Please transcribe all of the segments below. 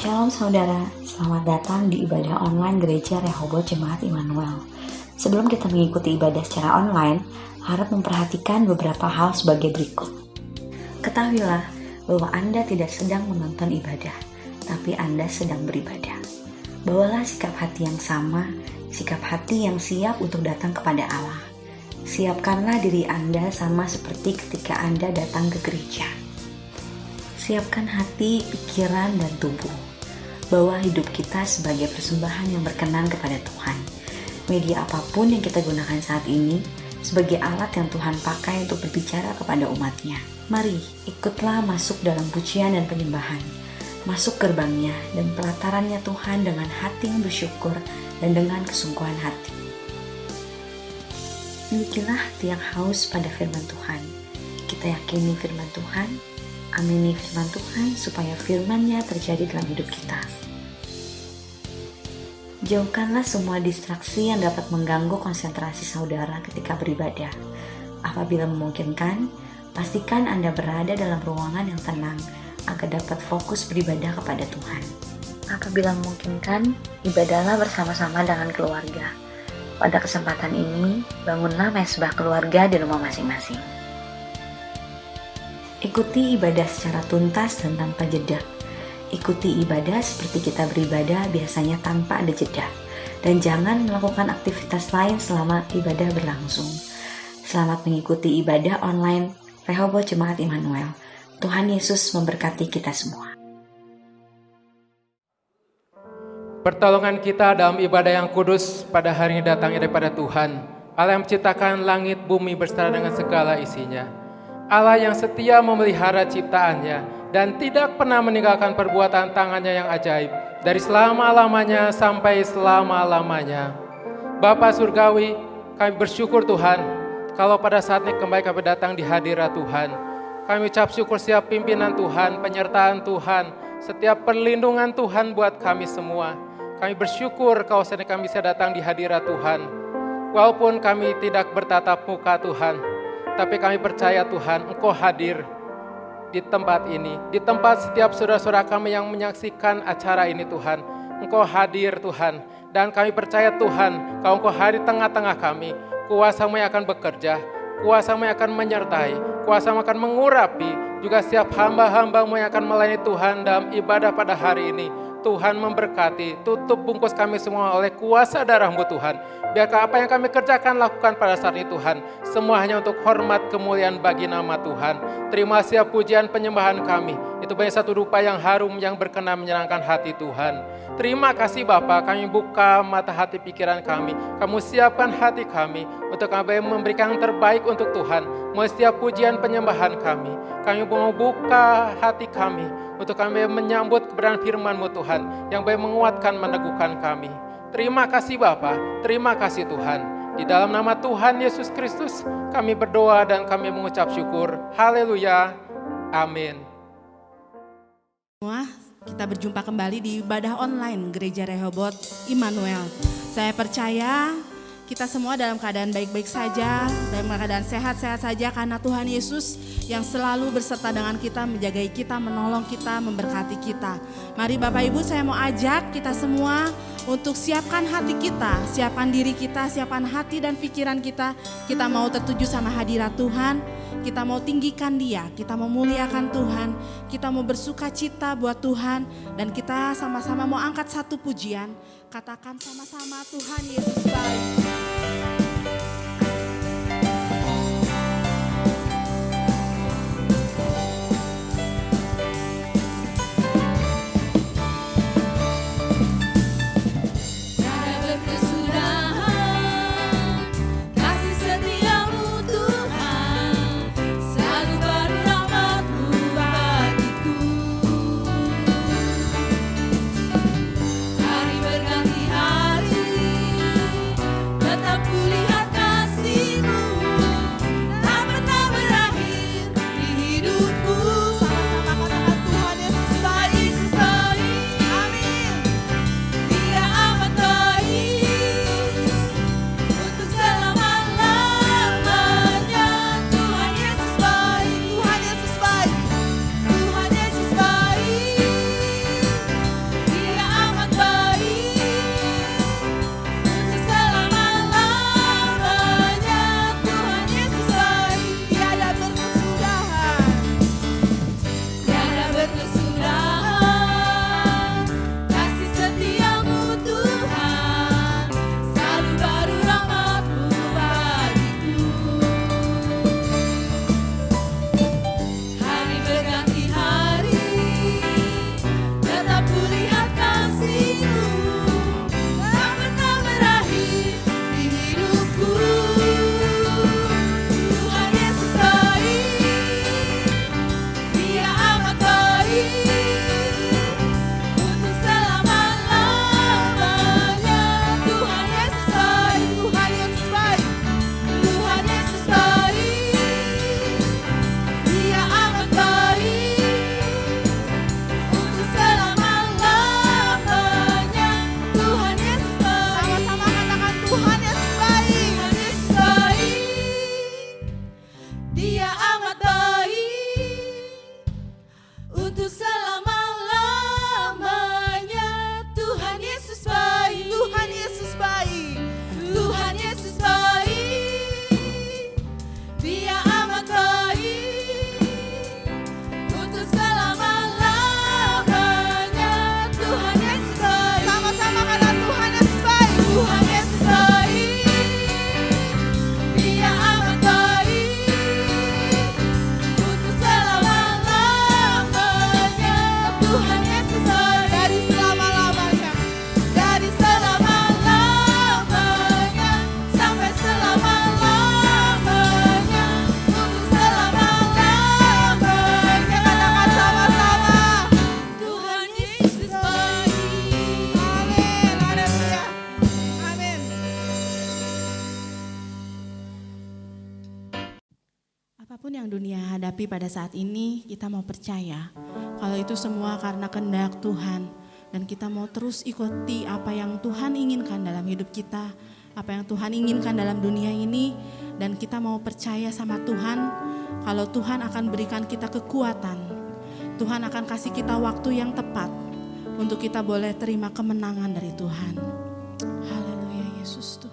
Shalom saudara, selamat datang di ibadah online Gereja Rehoboth Jemaat Immanuel. Sebelum kita mengikuti ibadah secara online, harap memperhatikan beberapa hal sebagai berikut. Ketahuilah bahwa Anda tidak sedang menonton ibadah, tapi Anda sedang beribadah. Bawalah sikap hati yang sama, sikap hati yang siap untuk datang kepada Allah. Siapkanlah diri Anda sama seperti ketika Anda datang ke gereja. Siapkan hati, pikiran, dan tubuh. Bawa hidup kita sebagai persembahan yang berkenan kepada Tuhan. Media apapun yang kita gunakan saat ini sebagai alat yang Tuhan pakai untuk berbicara kepada umatnya. Mari ikutlah masuk dalam pujian dan penyembahan. Masuk gerbangnya dan pelatarannya Tuhan dengan hati yang bersyukur dan dengan kesungguhan hati. Milikilah hati yang haus pada firman Tuhan. Kita yakini firman Tuhan, amini firman Tuhan supaya firman-Nya terjadi dalam hidup kita. Jauhkanlah semua distraksi yang dapat mengganggu konsentrasi saudara ketika beribadah. Apabila memungkinkan, pastikan Anda berada dalam ruangan yang tenang agar dapat fokus beribadah kepada Tuhan. Apabila memungkinkan, ibadahlah bersama-sama dengan keluarga. Pada kesempatan ini, bangunlah mesbah keluarga di rumah masing-masing. Ikuti ibadah secara tuntas dan tanpa jeda. Ikuti ibadah seperti kita beribadah biasanya tanpa ada jeda. Dan jangan melakukan aktivitas lain selama ibadah berlangsung. Selamat mengikuti ibadah online Rehoboth Jemaat Immanuel. Tuhan Yesus memberkati kita semua. Pertolongan kita dalam ibadah yang kudus pada hari ini datangnya daripada Tuhan, Allah yang menciptakan langit bumi beserta dengan segala isinya. Allah yang setia memelihara ciptaannya dan tidak pernah meninggalkan perbuatan tangannya yang ajaib dari selama-lamanya sampai selama-lamanya. Bapa Surgawi, kami bersyukur Tuhan kalau pada saat ini kembali kami datang di hadirat Tuhan. Kami ucap syukur setiap pimpinan Tuhan, penyertaan Tuhan, setiap perlindungan Tuhan buat kami semua. Kami bersyukur kalau saat ini kami bisa datang di hadirat Tuhan. Walaupun kami tidak bertatap muka Tuhan, tapi kami percaya Tuhan, Engkau hadir di tempat ini, di tempat setiap saudara-saudara kami yang menyaksikan acara ini Tuhan. Engkau hadir Tuhan, dan kami percaya Tuhan, kalau Engkau hadir di tengah-tengah kami, kuasa-Mu yang akan bekerja, kuasa-Mu yang akan menyertai, kuasa-Mu akan mengurapi, juga setiap hamba-hamba-Mu yang akan melayani Tuhan dalam ibadah pada hari ini. Tuhan memberkati, tutup bungkus kami semua oleh kuasa darah-Mu Tuhan. Biarkah apa yang kami kerjakan lakukan pada saat ini Tuhan, semua hanya untuk hormat kemuliaan bagi nama Tuhan. Terima setiap pujian penyembahan kami, itu banyak satu rupa yang harum yang berkenan menyenangkan hati Tuhan. Terima kasih Bapa, kami buka mata hati pikiran kami, kamu siapkan hati kami untuk kami memberikan yang terbaik untuk Tuhan. Mau setiap pujian penyembahan kami mau buka hati kami untuk kami menyambut kebenaran firman-Mu Tuhan, yang boleh menguatkan, meneguhkan kami. Terima kasih Bapa, terima kasih Tuhan. Di dalam nama Tuhan Yesus Kristus, kami berdoa dan kami mengucap syukur. Haleluya, amin. Semua, kita berjumpa kembali di ibadah online Gereja Rehoboth Immanuel. Saya percaya kita semua dalam keadaan baik-baik saja, dalam keadaan sehat-sehat saja karena Tuhan Yesus yang selalu berserta dengan kita, menjagai kita, menolong kita, memberkati kita. Mari Bapak Ibu, saya mau ajak kita semua untuk siapkan hati kita, siapkan diri kita, siapkan hati dan pikiran kita. Kita mau tertuju sama hadirat Tuhan, kita mau tinggikan Dia, kita mau muliakan Tuhan, kita mau bersuka cita buat Tuhan, dan kita sama-sama mau angkat satu pujian. Katakan sama-sama, Tuhan Yesus baik. Hari berganti hari, Tapi pada saat ini kita mau percaya kalau itu semua karena kehendak Tuhan. Dan kita mau terus ikuti apa yang Tuhan inginkan dalam hidup kita, apa yang Tuhan inginkan dalam dunia ini. Dan kita mau percaya sama Tuhan kalau Tuhan akan berikan kita kekuatan. Tuhan akan kasih kita waktu yang tepat untuk kita boleh terima kemenangan dari Tuhan. Haleluya Yesus Tuhan.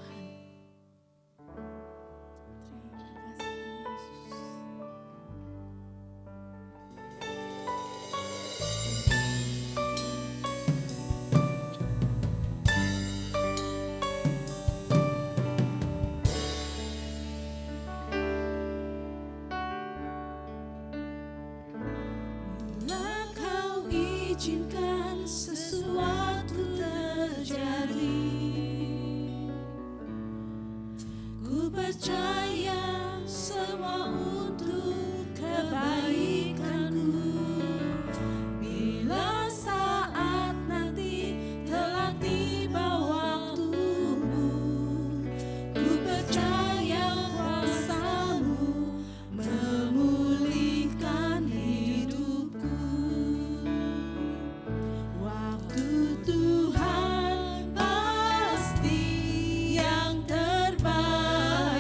Izinkan sesuatu terjadi. Ku percaya semua untuk kebaikanku. Bila saat nanti telah tiba waktumu, ku percaya kuasa-Mu memulihkan hidupku. Waktu Tuhan pasti yang terbaik.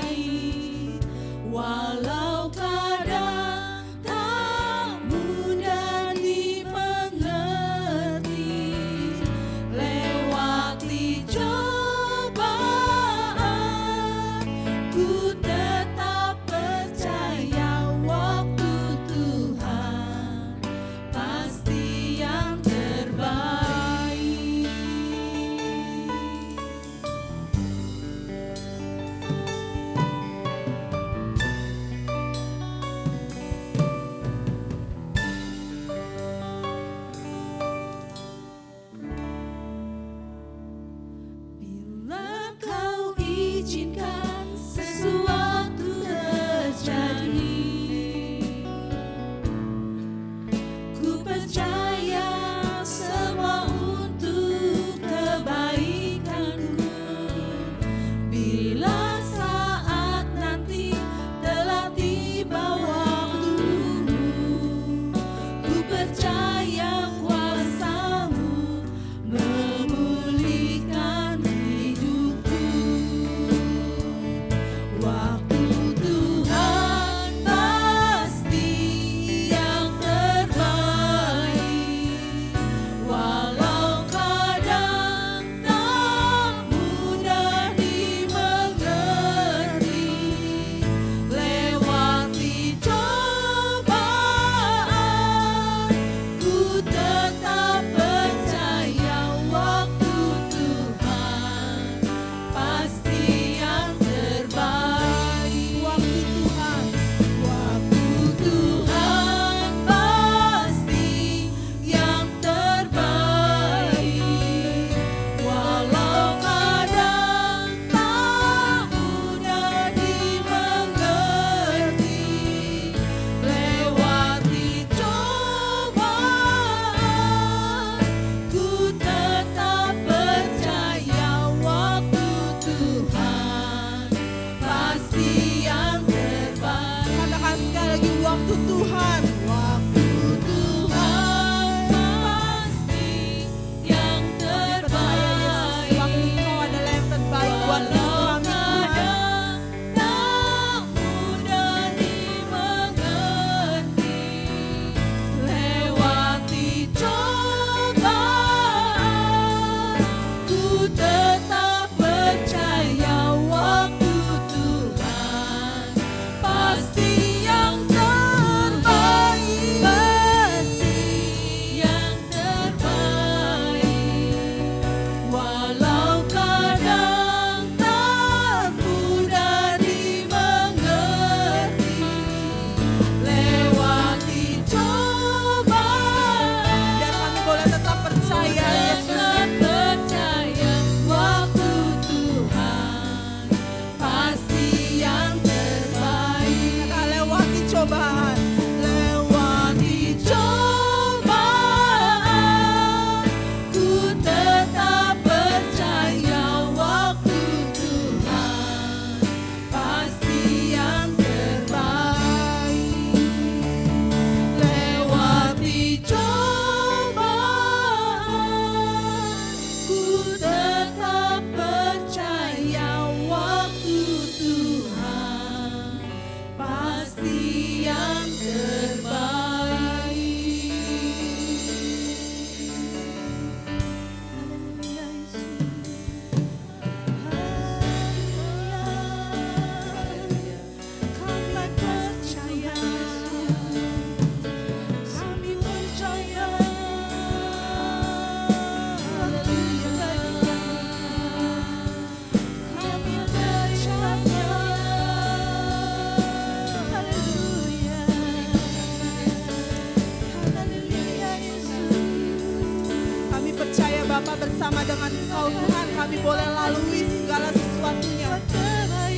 bersama dengan Engkau Tuhan, kami boleh lalui segala sesuatunya.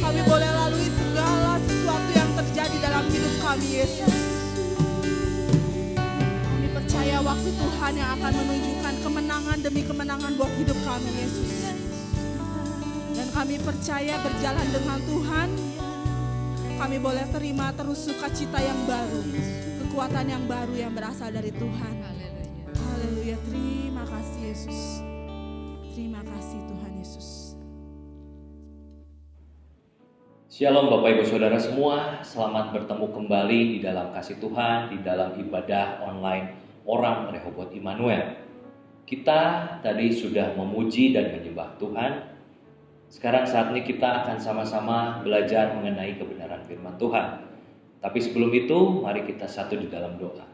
Kami boleh lalui segala sesuatu yang terjadi dalam hidup kami, Yesus. Kami percaya waktu Tuhan yang akan menunjukkan kemenangan demi kemenangan buat hidup kami, Yesus. Dan kami percaya berjalan dengan Tuhan, kami boleh terima terus sukacita yang baru, kekuatan yang baru yang berasal dari Tuhan. Haleluya. Terima kasih Yesus. Terima kasih Tuhan Yesus. Shalom Bapak Ibu Saudara semua, selamat bertemu kembali di dalam kasih Tuhan, di dalam ibadah online Orang Rehoboth Immanuel. Kita tadi sudah memuji dan menyembah Tuhan. Sekarang saat ini kita akan sama-sama belajar mengenai kebenaran firman Tuhan. Tapi sebelum itu, mari kita satu di dalam doa.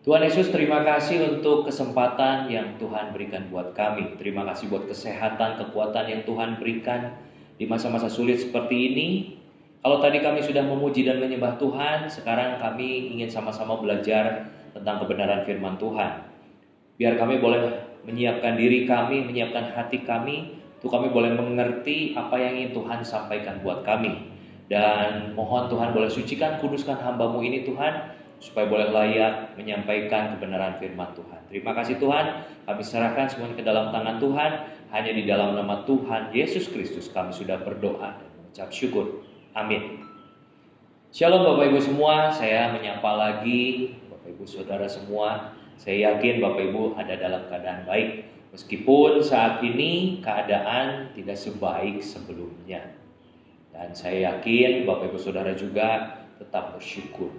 Tuhan Yesus, terima kasih untuk kesempatan yang Tuhan berikan buat kami. Terima kasih buat kesehatan, kekuatan yang Tuhan berikan di masa-masa sulit seperti ini. Kalau tadi kami sudah memuji dan menyembah Tuhan, sekarang kami ingin sama-sama belajar tentang kebenaran firman Tuhan. Biar kami boleh menyiapkan diri kami, menyiapkan hati kami, untuk kami boleh mengerti apa yang ingin Tuhan sampaikan buat kami. Dan mohon Tuhan boleh sucikan, kuduskan hamba-Mu ini Tuhan, supaya boleh layak menyampaikan kebenaran firman Tuhan. Terima kasih Tuhan, kami serahkan semuanya ke dalam tangan Tuhan. Hanya di dalam nama Tuhan Yesus Kristus kami sudah berdoa dan mengucap syukur. Amin. Shalom Bapak Ibu semua, saya menyapa lagi Bapak Ibu Saudara semua. Saya yakin Bapak Ibu ada dalam keadaan baik, meskipun saat ini keadaan tidak sebaik sebelumnya. Dan saya yakin Bapak Ibu Saudara juga tetap bersyukur.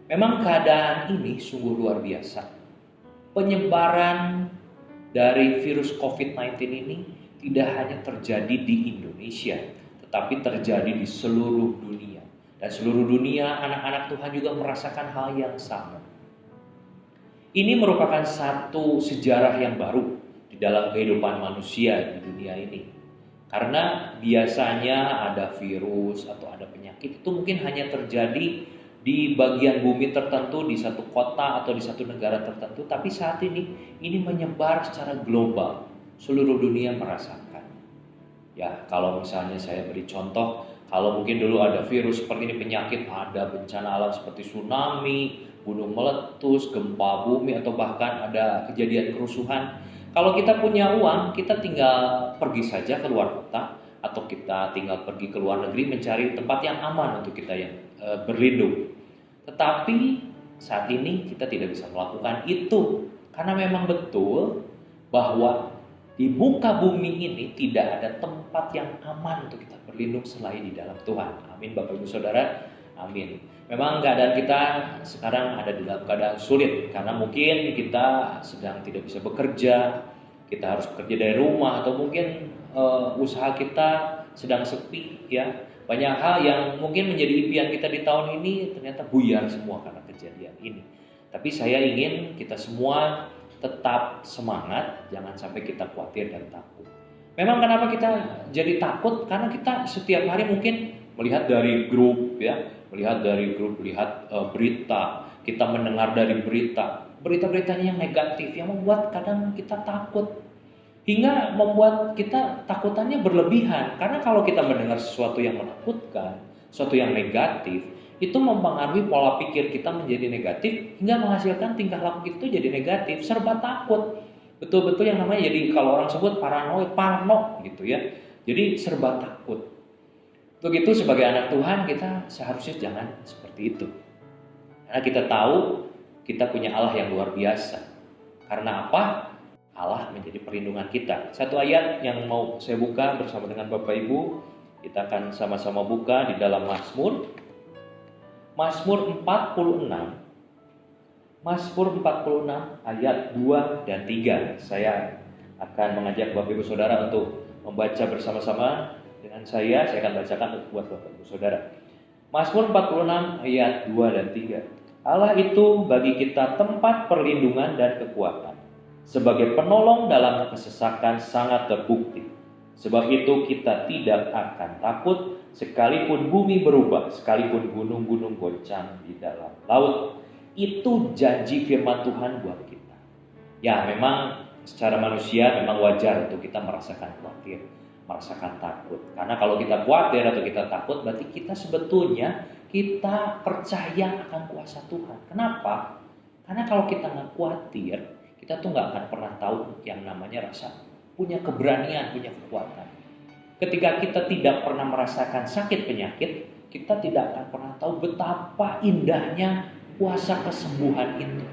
Memang keadaan ini sungguh luar biasa. Penyebaran dari virus COVID-19 ini tidak hanya terjadi di Indonesia, tetapi terjadi di seluruh dunia. Dan seluruh dunia anak-anak Tuhan juga merasakan hal yang sama. Ini merupakan satu sejarah yang baru di dalam kehidupan manusia di dunia ini. Karena biasanya ada virus atau ada penyakit itu mungkin hanya terjadi di bagian bumi tertentu, di satu kota atau di satu negara tertentu. Tapi saat ini menyebar secara global. Seluruh dunia merasakan. Ya, kalau misalnya saya beri contoh, kalau mungkin dulu ada virus seperti ini, penyakit, ada bencana alam seperti tsunami, gunung meletus, gempa bumi, atau bahkan ada kejadian kerusuhan. Kalau kita punya uang, kita tinggal pergi saja ke luar kota, atau kita tinggal pergi ke luar negeri mencari tempat yang aman untuk kita yang berlindung. Tetapi saat ini kita tidak bisa melakukan itu, karena memang betul bahwa di muka bumi ini tidak ada tempat yang aman untuk kita berlindung selain di dalam Tuhan. Amin Bapak Ibu Saudara, amin. Memang keadaan kita sekarang ada di dalam keadaan sulit, karena mungkin kita sedang tidak bisa bekerja, kita harus bekerja dari rumah, atau mungkin usaha kita sedang sepi, ya. Banyak hal yang mungkin menjadi impian kita di tahun ini ternyata buyar semua karena kejadian ini. Tapi saya ingin kita semua tetap semangat, jangan sampai kita khawatir dan takut. Memang kenapa kita jadi takut? Karena kita setiap hari mungkin melihat dari grup, ya, melihat berita, kita mendengar dari berita-beritanya yang negatif, yang membuat kadang kita takut. Hingga membuat kita takutannya berlebihan. Karena kalau kita mendengar sesuatu yang menakutkan, sesuatu yang negatif, itu mempengaruhi pola pikir kita menjadi negatif, hingga menghasilkan tingkah laku itu jadi negatif, serba takut. Betul-betul yang namanya jadi, kalau orang sebut paranoid, parno gitu ya. Jadi serba takut. Untuk itu sebagai anak Tuhan kita seharusnya jangan seperti itu. Karena kita tahu kita punya Allah yang luar biasa. Karena apa? Allah menjadi perlindungan kita. Satu ayat yang mau saya buka bersama dengan Bapak Ibu, kita akan sama-sama buka di dalam Mazmur 46. Mazmur 46 ayat 2 dan 3. Saya akan mengajak Bapak Ibu Saudara untuk membaca bersama-sama dengan saya akan bacakan buat Bapak Ibu Saudara. Mazmur 46 ayat 2 dan 3. Allah itu bagi kita tempat perlindungan dan kekuatan, sebagai penolong dalam kesesakan sangat terbukti. Sebab itu kita tidak akan takut, sekalipun bumi berubah, sekalipun gunung-gunung goncang di dalam laut. Itu janji firman Tuhan buat kita. Ya, memang secara manusia memang wajar untuk kita merasakan khawatir, merasakan takut. Karena kalau kita khawatir atau kita takut, berarti kita sebetulnya kita percaya akan kuasa Tuhan. Kenapa? Karena kalau kita nggak khawatir, kita tuh nggak akan pernah tahu yang namanya rasa punya keberanian, punya kekuatan. Ketika kita tidak pernah merasakan sakit penyakit, kita tidak akan pernah tahu betapa indahnya kuasa kesembuhan itu.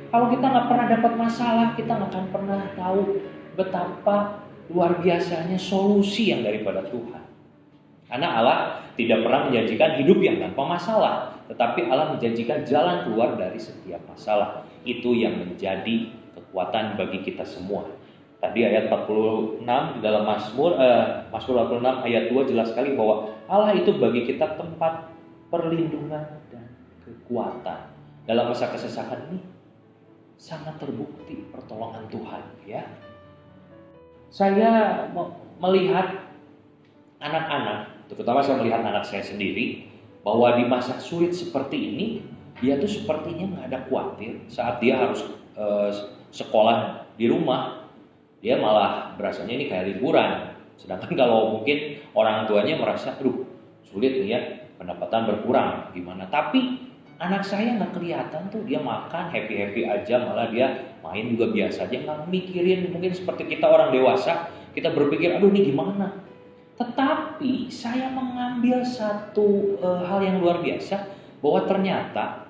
Kalau kita nggak pernah dapat masalah, kita nggak akan pernah tahu betapa luar biasanya solusi yang daripada Tuhan. Karena Allah tidak pernah menjanjikan hidup yang tanpa masalah, tetapi Allah menjanjikan jalan keluar dari setiap masalah. Itu yang menjadi kekuatan bagi kita semua. Tadi ayat 46 di dalam Mazmur 46 ayat 2 jelas sekali bahwa Allah itu bagi kita tempat perlindungan dan kekuatan. Dalam masa kesesakan ini sangat terbukti pertolongan Tuhan, ya. Saya melihat anak-anak, terutama saya melihat anak saya sendiri, bahwa di masa sulit seperti ini, dia tuh sepertinya nggak ada khawatir saat dia harus sekolah di rumah. Dia malah berasanya ini kayak liburan. Sedangkan kalau mungkin orang tuanya merasa, aduh sulit nih ya, pendapatan berkurang gimana. Tapi anak saya nggak kelihatan tuh, dia makan happy-happy aja, malah dia main juga biasa aja, nggak mikirin mungkin seperti kita orang dewasa, kita berpikir aduh ini gimana. Tetapi saya mengambil satu hal yang luar biasa, bahwa ternyata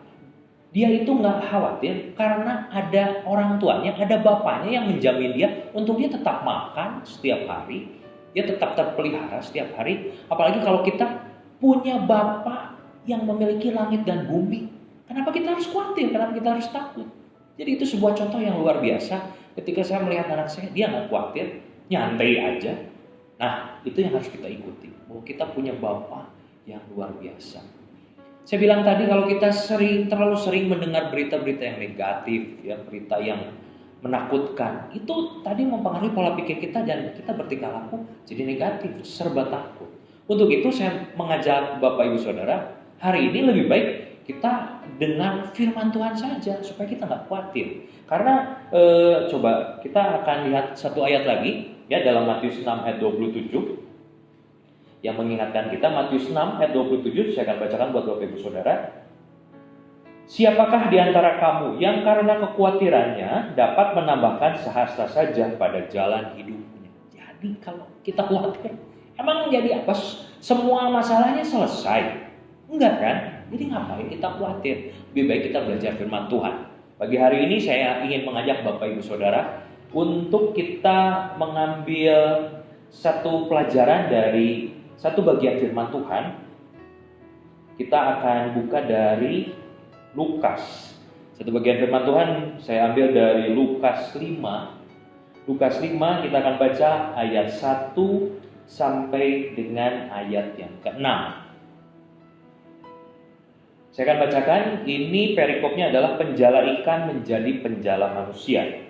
dia itu nggak khawatir karena ada orang tuanya, ada bapaknya yang menjamin dia untuk dia tetap makan setiap hari, dia tetap terpelihara setiap hari. Apalagi kalau kita punya bapak yang memiliki langit dan bumi, kenapa kita harus khawatir? Kenapa kita harus takut? Jadi itu sebuah contoh yang luar biasa. Ketika saya melihat anak saya, dia nggak khawatir, nyantai aja. Nah, itu yang harus kita ikuti. Bahwa kita punya bapak yang luar biasa. Saya bilang tadi kalau kita terlalu sering mendengar berita-berita yang negatif, ya, berita yang menakutkan, itu tadi mempengaruhi pola pikir kita dan kita bertingkah laku jadi negatif, serba takut. Untuk itu saya mengajak Bapak Ibu Saudara, hari ini lebih baik kita dengar firman Tuhan saja supaya kita nggak khawatir. Karena coba kita akan lihat satu ayat lagi ya dalam Matius 6 ayat 27 yang mengingatkan kita. Matius 6 ayat 27 saya akan bacakan buat Bapak Ibu Saudara. Siapakah di antara kamu yang karena kekhawatirannya dapat menambahkan sehasta saja pada jalan hidupnya? Jadi kalau kita khawatir, emang jadi apa? Semua masalahnya selesai? Enggak kan? Jadi ngapain kita khawatir? Lebih baik kita belajar firman Tuhan. Pagi hari ini saya ingin mengajak Bapak Ibu Saudara untuk kita mengambil satu pelajaran dari satu bagian firman Tuhan. Kita akan buka dari Lukas. Satu bagian firman Tuhan saya ambil dari Lukas 5. Lukas 5 kita akan baca ayat 1 sampai dengan ayat yang ke-6. Saya akan bacakan, ini perikopnya adalah penjala ikan menjadi penjala manusia.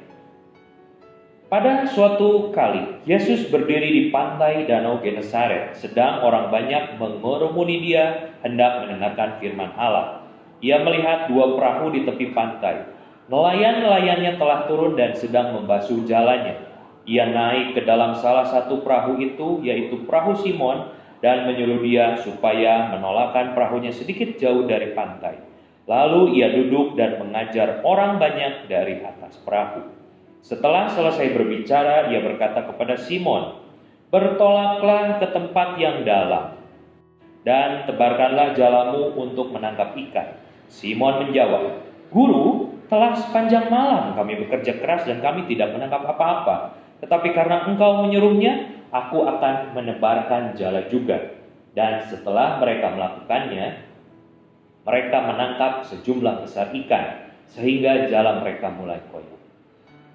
Pada suatu kali, Yesus berdiri di pantai Danau Genesaret, sedang orang banyak mengerumuni dia hendak mendengarkan firman Allah. Ia melihat dua perahu di tepi pantai. Nelayan-nelayannya telah turun dan sedang membasuh jalannya. Ia naik ke dalam salah satu perahu itu, yaitu perahu Simon, dan menyuruh dia supaya menolakkan perahunya sedikit jauh dari pantai. Lalu ia duduk dan mengajar orang banyak dari atas perahu. Setelah selesai berbicara, ia berkata kepada Simon, "Bertolaklah ke tempat yang dalam dan tebarkanlah jalamu untuk menangkap ikan." Simon menjawab, "Guru, telah sepanjang malam kami bekerja keras dan kami tidak menangkap apa-apa. Tetapi karena engkau menyuruhnya, aku akan menebarkan jala juga." Dan setelah mereka melakukannya, mereka menangkap sejumlah besar ikan, sehingga jala mereka mulai koyak.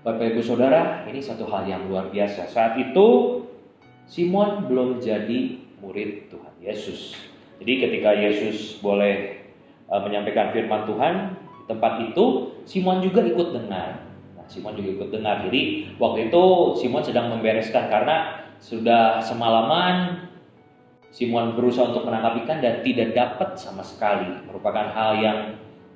Bapak Ibu Saudara, ini satu hal yang luar biasa. Saat itu Simon belum jadi murid Tuhan Yesus. Jadi ketika Yesus boleh menyampaikan firman Tuhan di tempat itu, Simon juga ikut dengar. Simon juga ikut dengar. Jadi waktu itu Simon sedang membereskan karena sudah semalaman Simon berusaha untuk menangkap ikan dan tidak dapat sama sekali. Merupakan hal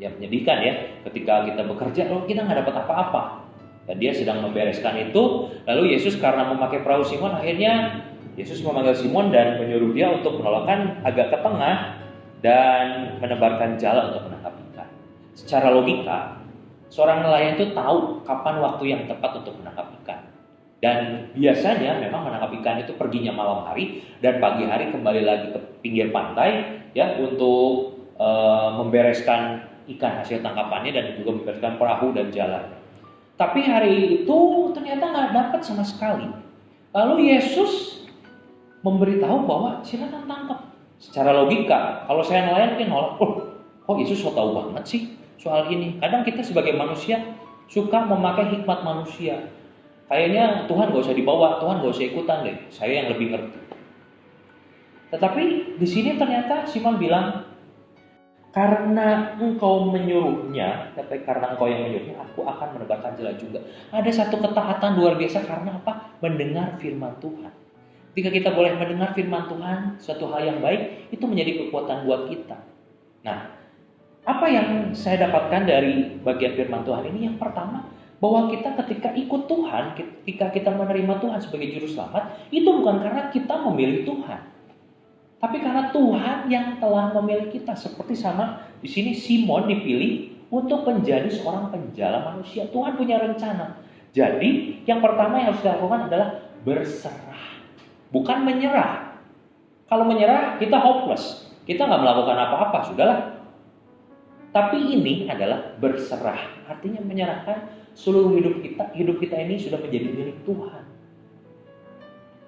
yang menyedihkan ya. Ketika kita bekerja, kita nggak dapat apa-apa. Dan dia sedang membereskan itu. Lalu Yesus karena memakai perahu Simon, akhirnya Yesus memanggil Simon dan menyuruh dia untuk menolakkan agak ke tengah dan menebarkan jala untuk menangkap ikan. Secara logika, seorang nelayan itu tahu kapan waktu yang tepat untuk menangkap ikan. Dan biasanya memang menangkap ikan itu perginya malam hari dan pagi hari kembali lagi ke pinggir pantai ya untuk membereskan ikan hasil tangkapannya dan juga membereskan perahu dan jalan. Tapi hari itu ternyata nggak dapat sama sekali. Lalu Yesus memberitahu bahwa silakan tangkap. Secara logika, kalau saya nelayan mungkin nolak. Kok Yesus so tahu banget sih soal ini? Kadang kita sebagai manusia suka memakai hikmat manusia. Kayaknya Tuhan gak usah dibawa, Tuhan gak usah ikutan deh. Saya yang lebih ngerti. Tetapi di sini ternyata Simon bilang, karena engkau menyuruhnya, karena engkau yang menyuruhnya, aku akan menebarkan jala juga. Ada satu ketaatan luar biasa karena apa? Mendengar firman Tuhan. Ketika kita boleh mendengar firman Tuhan, suatu hal yang baik, itu menjadi kekuatan buat kita. Nah, apa yang saya dapatkan dari bagian firman Tuhan ini? Yang pertama, bahwa kita ketika ikut Tuhan, ketika kita menerima Tuhan sebagai juru selamat, itu bukan karena kita memilih Tuhan, tapi karena Tuhan yang telah memilih kita. Seperti sama di sini Simon dipilih untuk menjadi seorang penjala manusia. Tuhan punya rencana. Jadi yang pertama yang harus dilakukan adalah berserah, bukan menyerah. Kalau menyerah kita hopeless, kita nggak melakukan apa-apa, sudahlah. Tapi ini adalah berserah, artinya menyerahkan seluruh hidup kita ini sudah menjadi milik Tuhan.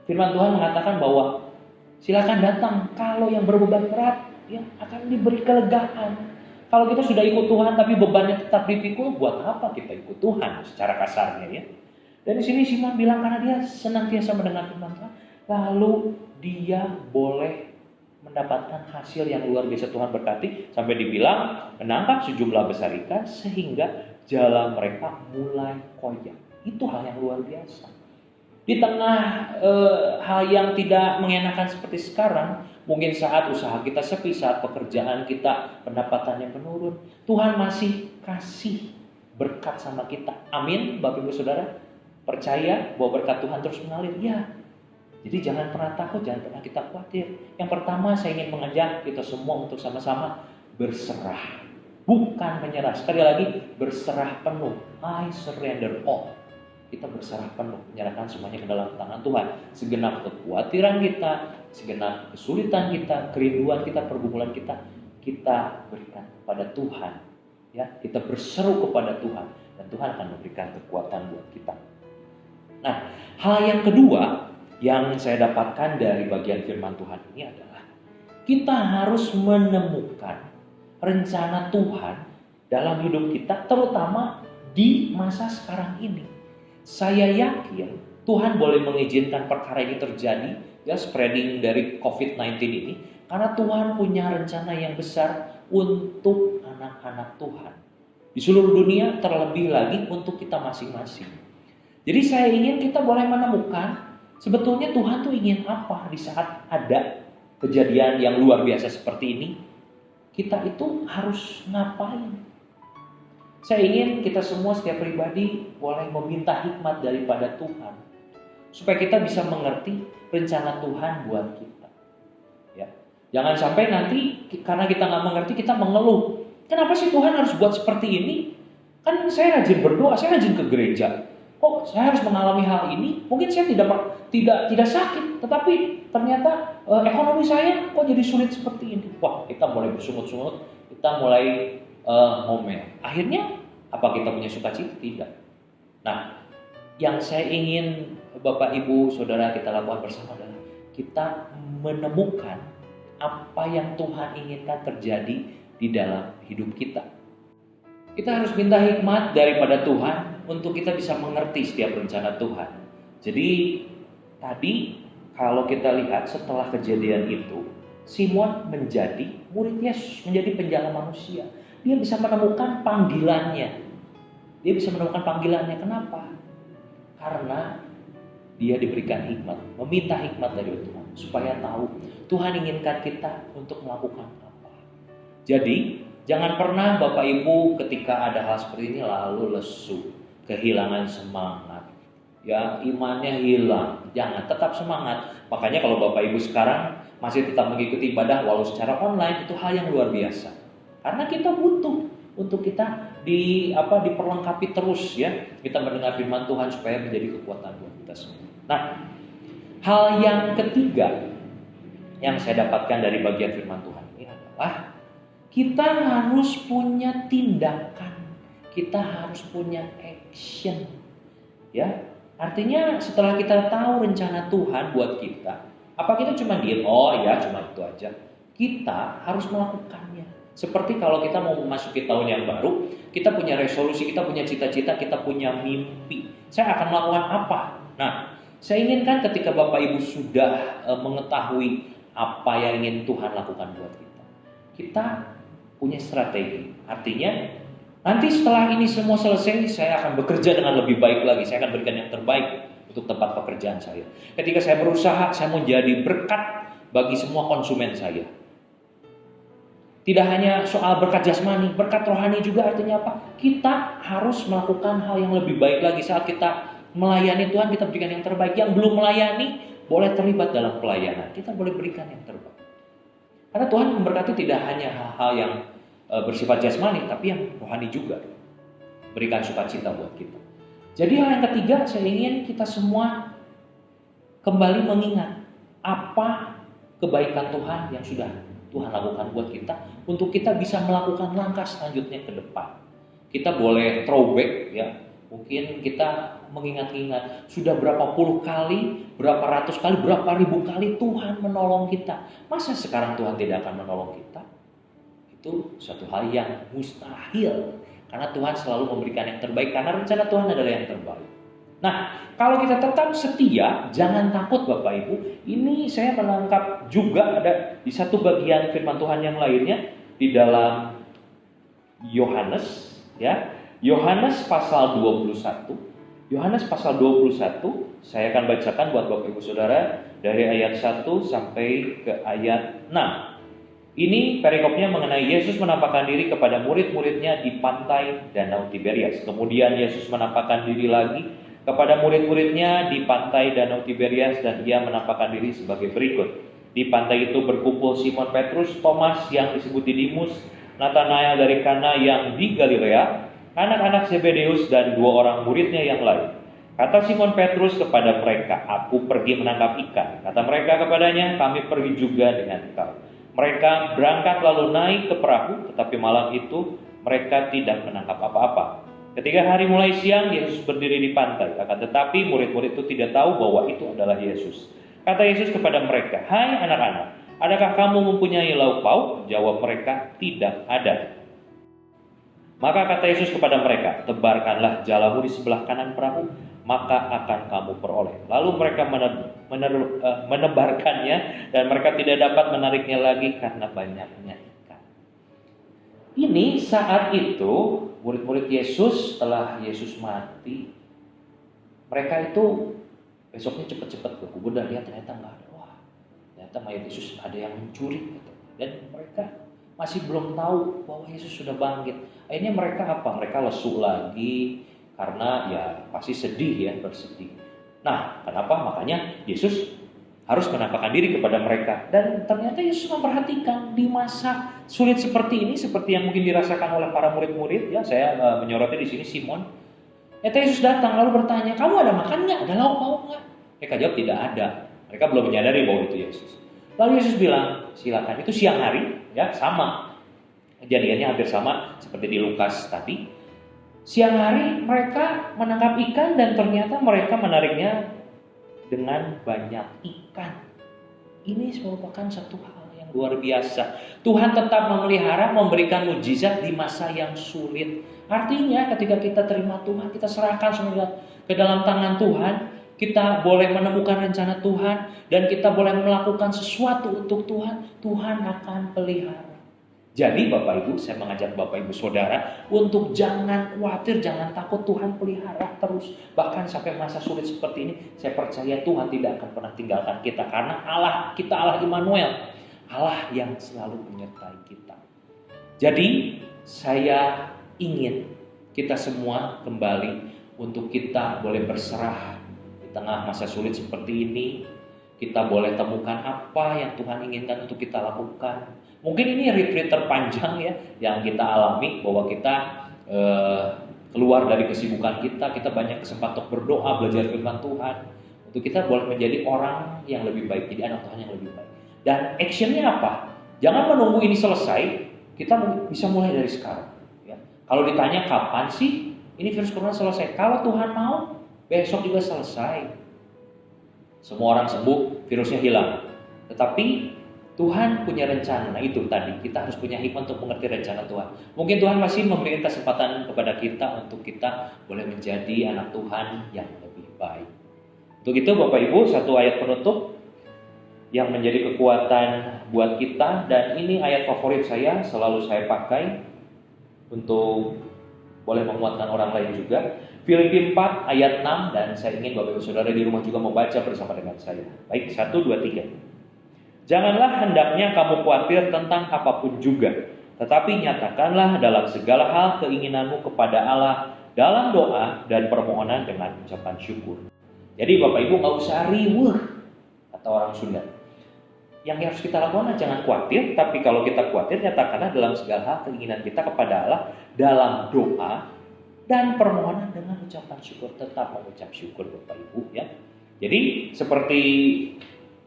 Firman Tuhan mengatakan bahwa silakan datang, kalau yang berbeban berat ya akan diberi kelegaan. Kalau kita sudah ikut Tuhan tapi bebannya tetap dipikul, buat apa kita ikut Tuhan secara kasarnya ya. Dan di sini Simon bilang karena dia senantiasa mendengar firman Tuhan, lalu dia boleh mendapatkan hasil yang luar biasa. Tuhan berkati sampai dibilang menangkap sejumlah besar ikan sehingga jala mereka mulai koyak. Itu hal yang luar biasa. Di tengah hal yang tidak mengenakan seperti sekarang, mungkin saat usaha kita sepi, saat pekerjaan kita pendapatannya menurun, Tuhan masih kasih berkat sama kita. Amin, Bapak Ibu Saudara. Percaya bahwa berkat Tuhan terus mengalir. Ya. Jadi jangan pernah takut, jangan pernah kita khawatir. Yang pertama saya ingin mengajak kita semua untuk sama-sama berserah. Bukan menyerah. Sekali lagi, berserah penuh. I surrender all. Kita berserah penuh, menyerahkan semuanya ke dalam tangan Tuhan. Segenap kekhawatiran kita, segenap kesulitan kita, kerinduan kita, pergumulan kita berikan kepada Tuhan. Ya, kita berseru kepada Tuhan dan Tuhan akan memberikan kekuatan buat kita. Nah, hal yang kedua yang saya dapatkan dari bagian firman Tuhan ini adalah kita harus menemukan rencana Tuhan dalam hidup kita, terutama di masa sekarang ini. Saya yakin Tuhan boleh mengizinkan perkara ini terjadi, ya, spreading dari COVID-19 ini, karena Tuhan punya rencana yang besar untuk anak-anak Tuhan di seluruh dunia, terlebih lagi untuk kita masing-masing. Jadi saya ingin kita boleh menemukan sebetulnya Tuhan tuh ingin apa di saat ada kejadian yang luar biasa seperti ini. Kita itu harus ngapain? Saya ingin kita semua, setiap pribadi boleh meminta hikmat daripada Tuhan supaya kita bisa mengerti rencana Tuhan buat kita. Ya. Jangan sampai nanti karena kita nggak mengerti kita mengeluh. Kenapa sih Tuhan harus buat seperti ini? Kan saya rajin berdoa, saya rajin ke gereja. Kok saya harus mengalami hal ini? Mungkin saya tidak sakit, tetapi ternyata ekonomi saya kok jadi sulit seperti ini. Wah, kita mulai bersungut-sungut, kita mulai ngomel. Akhirnya apa kita punya sukacita? Tidak. Nah, yang saya ingin Bapak Ibu Saudara kita lakukan bersama adalah kita menemukan apa yang Tuhan inginkan terjadi di dalam hidup kita. Kita harus minta hikmat daripada Tuhan untuk kita bisa mengerti setiap rencana Tuhan. Jadi tadi kalau kita lihat setelah kejadian itu, Simon menjadi murid Yesus, menjadi penjala manusia. Dia bisa menemukan panggilannya. Kenapa? Karena dia diberikan hikmat, meminta hikmat dari Tuhan supaya tahu Tuhan inginkan kita untuk melakukan apa. Jadi jangan pernah Bapak Ibu ketika ada hal seperti ini lalu lesu, kehilangan semangat. Ya, imannya hilang. Jangan, tetap semangat. Makanya kalau Bapak Ibu sekarang masih tetap mengikuti ibadah walau secara online, itu hal yang luar biasa. Karena kita butuh untuk kita diperlengkapi terus ya. Kita mendengar firman Tuhan supaya menjadi kekuatan buat kita semua. Nah, hal yang ketiga yang saya dapatkan dari bagian firman Tuhan ini adalah kita harus punya tindakan. Kita harus punya action. Ya. Artinya setelah kita tahu rencana Tuhan buat kita, apa kita cuma diem, oh ya cuma itu aja. Kita harus melakukannya. Seperti kalau kita mau memasuki tahun yang baru, kita punya resolusi, kita punya cita-cita, kita punya mimpi. Saya akan melakukan apa? Nah, saya inginkan ketika Bapak Ibu sudah mengetahui apa yang ingin Tuhan lakukan buat kita, kita punya strategi. Artinya, nanti setelah ini semua selesai, saya akan bekerja dengan lebih baik lagi. Saya akan berikan yang terbaik untuk tempat pekerjaan saya. Ketika saya berusaha, saya mau jadi berkat bagi semua konsumen saya. Tidak hanya soal berkat jasmani, berkat rohani juga artinya apa? Kita harus melakukan hal yang lebih baik lagi. Saat kita melayani Tuhan, kita berikan yang terbaik. Yang belum melayani, boleh terlibat dalam pelayanan. Kita boleh berikan yang terbaik. Karena Tuhan memberkati tidak hanya hal-hal yang bersifat jasmani, tapi yang rohani juga. Berikan sukacita buat kita. Jadi hal yang ketiga, saya ingin kita semua kembali mengingat apa kebaikan Tuhan yang sudah Tuhan lakukan buat kita, untuk kita bisa melakukan langkah selanjutnya ke depan. Kita boleh throwback ya, mungkin kita mengingat-ingat sudah berapa puluh kali, berapa ratus kali, berapa ribu kali Tuhan menolong kita. Masa sekarang Tuhan tidak akan menolong kita? Itu suatu hal yang mustahil, karena Tuhan selalu memberikan yang terbaik, karena rencana Tuhan adalah yang terbaik. Nah, kalau kita tetap setia, jangan takut Bapak Ibu. Ini saya menangkap juga ada di satu bagian firman Tuhan yang lainnya di dalam Yohanes ya. Yohanes pasal 21. Yohanes pasal 21, saya akan bacakan buat Bapak Ibu Saudara dari ayat 1 sampai ke ayat 6. Ini perikopnya mengenai Yesus menampakkan diri kepada murid-muridnya di pantai Danau Tiberias. Kemudian Yesus menampakkan diri lagi kepada murid-muridnya di pantai Danau Tiberias, dan ia menampakkan diri sebagai berikut. Di pantai itu berkumpul Simon Petrus, Thomas yang disebut Didimus, Nathanael dari Kana yang di Galilea, anak-anak Zebedeus, dan dua orang muridnya yang lain. Kata Simon Petrus kepada mereka, "Aku pergi menangkap ikan." Kata mereka kepadanya, "Kami pergi juga dengan engkau." Mereka berangkat lalu naik ke perahu, tetapi malam itu mereka tidak menangkap apa-apa. Ketika hari mulai siang, Yesus berdiri di pantai. Akan tetapi murid-murid itu tidak tahu bahwa itu adalah Yesus. Kata Yesus kepada mereka, "Hai anak-anak, adakah kamu mempunyai lauk pauk?" Jawab mereka, "Tidak ada." Maka kata Yesus kepada mereka, "Tebarkanlah jalamu di sebelah kanan perahu, maka akan kamu peroleh." Lalu mereka menebarkannya, dan mereka tidak dapat menariknya lagi karena banyaknya ikan. Ini saat itu murid-murid Yesus, setelah Yesus mati, mereka itu besoknya cepat-cepat ke kubur dan lihat ternyata nggak ada. Wah, ternyata mayat Yesus ada yang mencuri. Dan mereka masih belum tahu bahwa Yesus sudah bangkit. Akhirnya mereka apa? Mereka lesu lagi karena ya pasti sedih ya, bersedih. Nah, kenapa? Makanya Yesus harus menampakkan diri kepada mereka. Dan ternyata Yesus memperhatikan di masa sulit seperti ini, seperti yang mungkin dirasakan oleh para murid-murid. Ya, saya menyoroti di sini Simon. Yesus datang lalu bertanya, "Kamu ada makan nggak? Ada lauk pauk nggak?" Mereka jawab, "Tidak ada." Mereka belum menyadari bahwa itu Yesus. Lalu Yesus bilang, "Silakan." Itu siang hari, ya sama. Kejadiannya hampir sama seperti di Lukas tadi. Siang hari mereka menangkap ikan dan ternyata mereka menariknya dengan banyak ikan. Ini merupakan satu hal yang luar biasa. Tuhan tetap memelihara, memberikan mujizat di masa yang sulit. Artinya ketika kita terima Tuhan, kita serahkan semua ke dalam tangan Tuhan, kita boleh menemukan rencana Tuhan, dan kita boleh melakukan sesuatu untuk Tuhan, Tuhan akan pelihara. Jadi Bapak Ibu, saya mengajak Bapak Ibu Saudara untuk jangan khawatir, jangan takut, Tuhan pelihara terus. Bahkan sampai masa sulit seperti ini, saya percaya Tuhan tidak akan pernah tinggalkan kita. Karena Allah kita, Allah Immanuel, Allah yang selalu menyertai kita. Jadi saya ingin kita semua kembali untuk kita boleh berserah di tengah masa sulit seperti ini. Kita boleh temukan apa yang Tuhan inginkan untuk kita lakukan. Mungkin ini retreat terpanjang ya yang kita alami, bahwa kita keluar dari kesibukan kita banyak kesempatan untuk berdoa, belajar firman Tuhan, untuk kita boleh menjadi orang yang lebih baik, jadi anak Tuhan yang lebih baik. Dan actionnya apa? Jangan menunggu ini selesai, kita bisa mulai dari sekarang. Ya. Kalau ditanya kapan sih ini virus corona selesai? Kalau Tuhan mau, besok juga selesai. Semua orang sembuh, virusnya hilang. Tetapi Tuhan punya rencana. Nah itu tadi, kita harus punya hikmat untuk mengerti rencana Tuhan. Mungkin Tuhan masih memberikan kesempatan kepada kita untuk kita boleh menjadi anak Tuhan yang lebih baik. Untuk itu Bapak Ibu, satu ayat penutup yang menjadi kekuatan buat kita. Dan ini ayat favorit saya, selalu saya pakai untuk boleh menguatkan orang lain juga. Filipi 4 ayat 6, dan saya ingin Bapak Ibu Saudara di rumah juga membaca bersama dengan saya. Baik, 1, 2, 3. Janganlah hendaknya kamu khawatir tentang apapun juga, tetapi nyatakanlah dalam segala hal keinginanmu kepada Allah dalam doa dan permohonan dengan ucapan syukur. Jadi Bapak Ibu nggak usah riweuh, kata orang Sunda. Yang harus kita lakukan jangan khawatir, tapi kalau kita khawatir nyatakanlah dalam segala hal keinginan kita kepada Allah dalam doa dan permohonan dengan ucapan syukur. Tetap mengucap syukur Bapak Ibu ya. Jadi seperti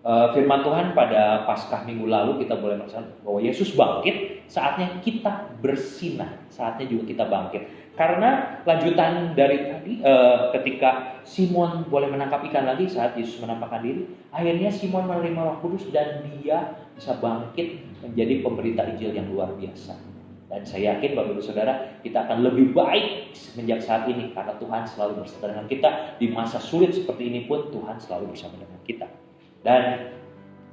firman Tuhan pada Paskah minggu lalu kita boleh merasakan bahwa Yesus bangkit, saatnya kita bersinar, saatnya juga kita bangkit. Karena lanjutan dari tadi ketika Simon boleh menangkap ikan lagi saat Yesus menampakkan diri, akhirnya Simon menerima Roh Kudus dan dia bisa bangkit menjadi pemberita Injil yang luar biasa. Dan saya yakin Bapak Ibu Saudara, kita akan lebih baik semenjak saat ini karena Tuhan selalu bersama dengan kita. Di masa sulit seperti ini pun Tuhan selalu bersama dengan kita. Dan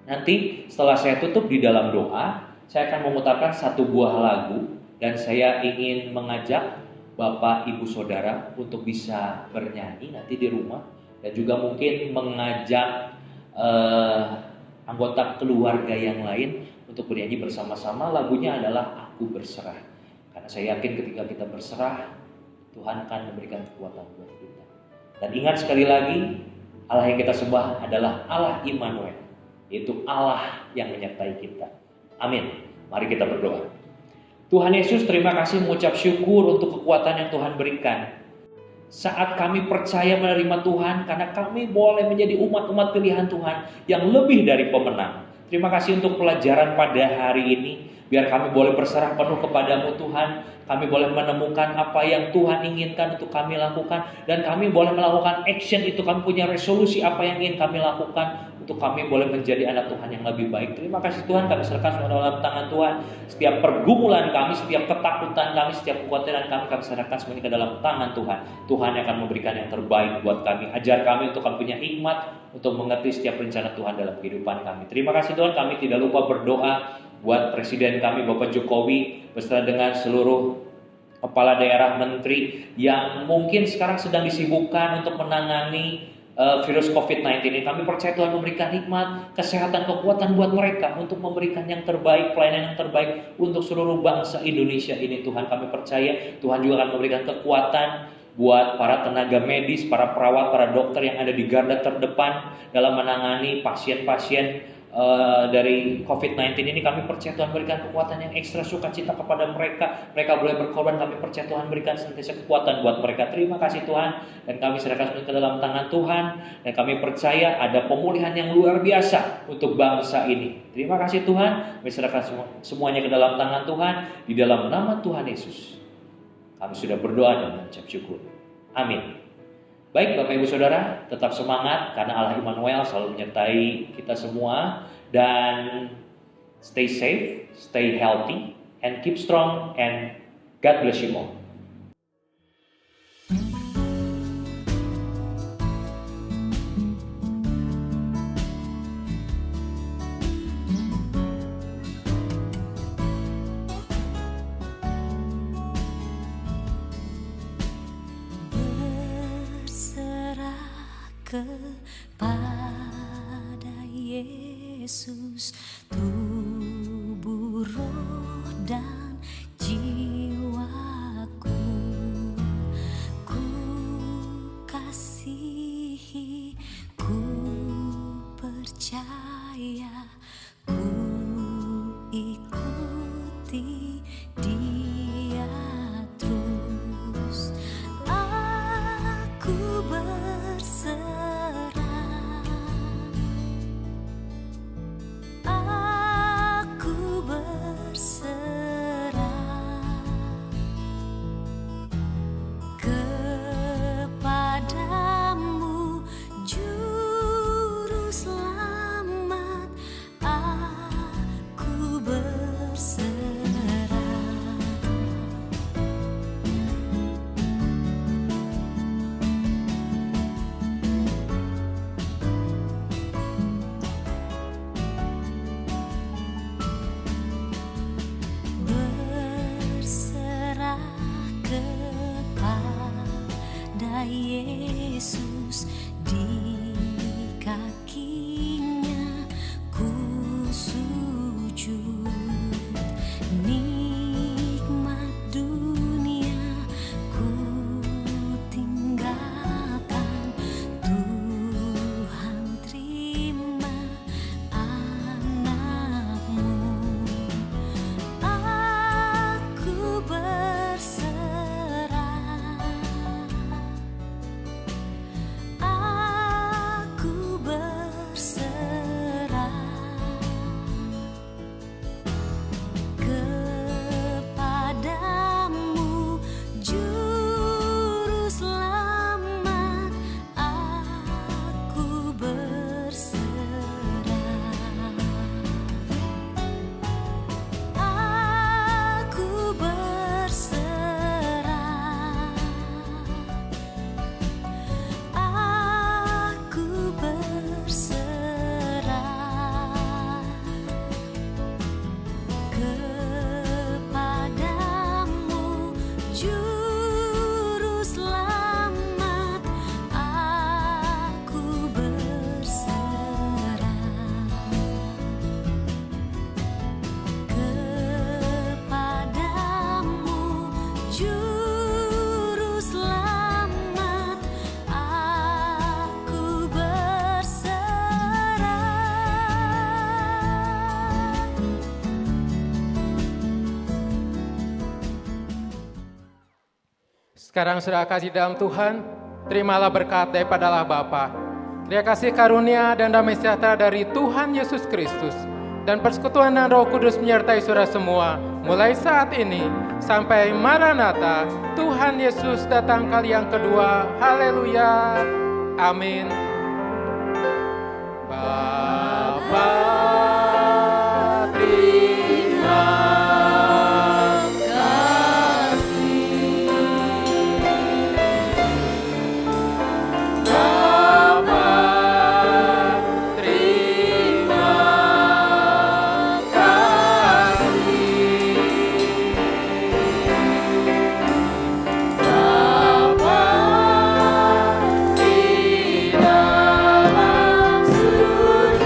nanti setelah saya tutup di dalam doa, saya akan memutarkan satu buah lagu, dan saya ingin mengajak Bapak Ibu Saudara untuk bisa bernyanyi nanti di rumah, dan juga mungkin mengajak anggota keluarga yang lain untuk bernyanyi bersama-sama. Lagunya adalah Aku Berserah. Karena saya yakin ketika kita berserah, Tuhan akan memberikan kekuatan buat kita. Dan ingat sekali lagi, Allah yang kita sembah adalah Allah Immanuel, yaitu Allah yang menyertai kita. Amin. Mari kita berdoa. Tuhan Yesus, terima kasih, mengucap syukur untuk kekuatan yang Tuhan berikan. Saat kami percaya menerima Tuhan, karena kami boleh menjadi umat-umat pilihan Tuhan yang lebih dari pemenang. Terima kasih untuk pelajaran pada hari ini. Biar kami boleh berserah penuh kepadamu Tuhan. Kami boleh menemukan apa yang Tuhan inginkan untuk kami lakukan. Dan kami boleh melakukan action itu. Kami punya resolusi apa yang ingin kami lakukan. Untuk kami boleh menjadi anak Tuhan yang lebih baik. Terima kasih Tuhan, kami serahkan semua dalam tangan Tuhan. Setiap pergumulan kami, setiap ketakutan kami, setiap kekhawatiran kami serahkan semuanya ke dalam tangan Tuhan. Tuhan yang akan memberikan yang terbaik buat kami. Ajar kami untuk kami punya hikmat untuk mengerti setiap rencana Tuhan dalam kehidupan kami. Terima kasih Tuhan, kami tidak lupa berdoa buat Presiden kami Bapak Jokowi beserta dengan seluruh kepala daerah, menteri yang mungkin sekarang sedang disibukkan untuk menangani virus COVID-19 ini. Kami percaya Tuhan memberikan hikmat, kesehatan, kekuatan buat mereka untuk memberikan yang terbaik, pelayanan yang terbaik untuk seluruh bangsa Indonesia ini. Tuhan, kami percaya Tuhan juga akan memberikan kekuatan buat para tenaga medis, para perawat, para dokter yang ada di garda terdepan dalam menangani pasien-pasien dari COVID-19 ini. Kami percaya Tuhan berikan kekuatan yang ekstra, sukacita kepada mereka. Mereka boleh berkorban, kami percaya Tuhan berikan senantiasa kekuatan buat mereka. Terima kasih Tuhan, dan kami serahkan semua ke dalam tangan Tuhan. Dan kami percaya ada pemulihan yang luar biasa untuk bangsa ini. Terima kasih Tuhan, kami serahkan semuanya ke dalam tangan Tuhan. Di dalam nama Tuhan Yesus kami sudah berdoa dan mengucap syukur. Amin. Baik Bapak Ibu Saudara, tetap semangat karena Allah Immanuel selalu menyertai kita semua. Dan stay safe, stay healthy, and keep strong, and God bless you all. Kepada Yesus, tubuh, roh, dan jiwaku, ku mengasihi, ku percaya, ku ikuti Dia terus. Aku berserah, aku berserah kepadamu, Juru Selamat. Aku berserah. Berserah kepada Yesus, di kakinya ku sujud. Nikmat dunia ku tinggalkan, Tuhan terima anakmu. Aku berserah, aku berserah kepadamu, Juru Selamat. Aku berserah, aku berserah, aku berserah kepadamu, Juru Selamat. Aku berserah kepadamu, Juru Selamat. Aku berserah. Sekarang sudah kasih dalam Tuhan, terimalah berkat daripada Allah Bapa, kiranya kasih karunia dan damai sejahtera dari Tuhan Yesus Kristus, dan persekutuan dan Roh Kudus menyertai saudara semua, mulai saat ini sampai Maranatha, Tuhan Yesus datang kali yang kedua. Haleluya. Amin. Bapa, terima kasih. Bapa, terima kasih. Bapa di dalam surga,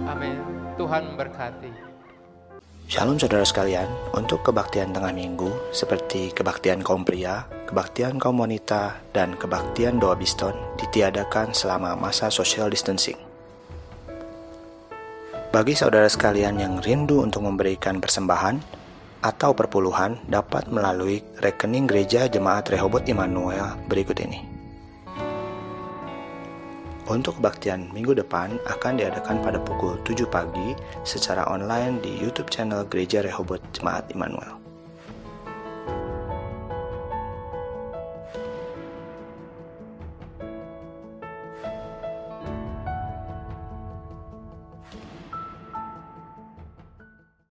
amin. Tuhan memberkati. Shalom saudara sekalian, untuk kebaktian tengah minggu seperti kebaktian kaum pria, kebaktian kaum wanita, dan kebaktian doa Biston ditiadakan selama masa social distancing. Bagi saudara sekalian yang rindu untuk memberikan persembahan atau perpuluhan dapat melalui rekening gereja Jemaat Rehoboth Immanuel berikut ini. Untuk kebaktian minggu depan akan diadakan pada pukul 7 pagi secara online di YouTube channel Gereja Rehoboth Jemaat Immanuel.